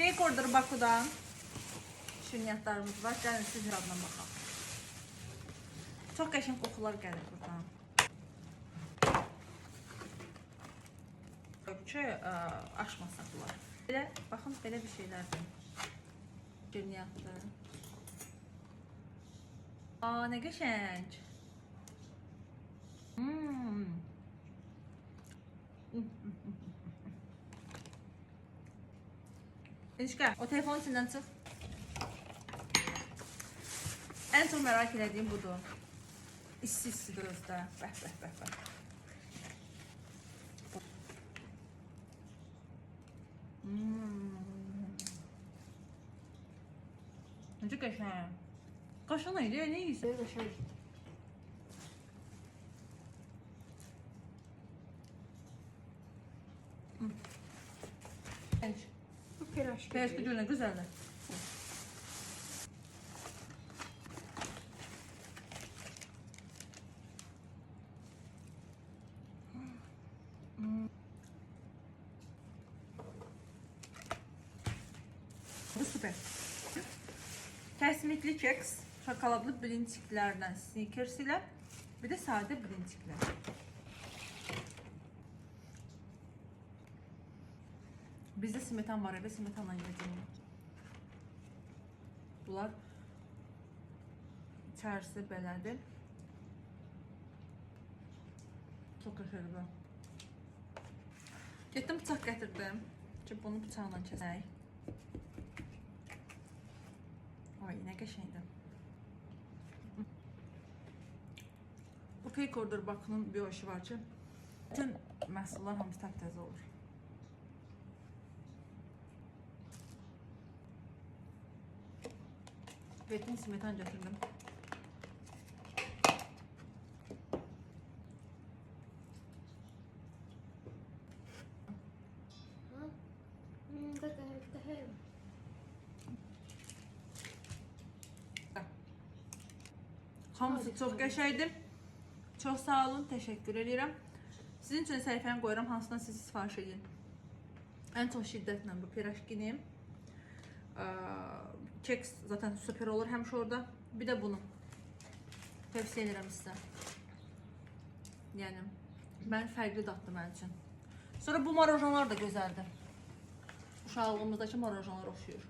Cake Order Baku'dan şirniyyatlarımız var. Gəlin siz adına baxaq. Çox qəşəng qoxular gəlir buradan. Aşmasaq bunlar. Belə, baxın, belə bir şeylərdir. Şirniyyatdır. Aa, nə qəşəng. Enişkə, o telefonun içindən çıx. Ən çox merak etdiyim budur. İsti gözdə. Bəh. Necə qəşəng. Qaşına idi, nə yiyirsən? Qəşəng. Bu piraşki. Piraşki görünə gözəldir. Bu süper. Kəsmikli keks, şokoladlı blinçiklərdən Snickers ilə, bir də sadə blinçiklər. Bizdə smetan var, evə smetanla yiyəcəyim. Bunlar içərisi belədir. Çox qəşəngdir. Getdim, bıçaq gətirdim ki, bunu bıçaqla kəsək. Ay, nə qəşəngdir. Bu Cake Order Baku'nun bir o işi var ki, bütün məhsullar hamısı təzə olur. Getdim, smetan gətirdim. Hamısı çox qəşəngdir. Çox sağ olun, təşəkkür edirəm. Sizin üçün səhifəni qoyuram, hansından siz sifariş edin. Ən çox şiddətlə bu piraşkini. Keks zaten süper olur həmişə orada. Bir də bunu tövsiyə edirəm sizə. Yəni, mən fərqli daddır mənim üçün. Sonra bu marojnlar da gözəldir. Uşaqlığımızdakı marojnlar oxşuyur.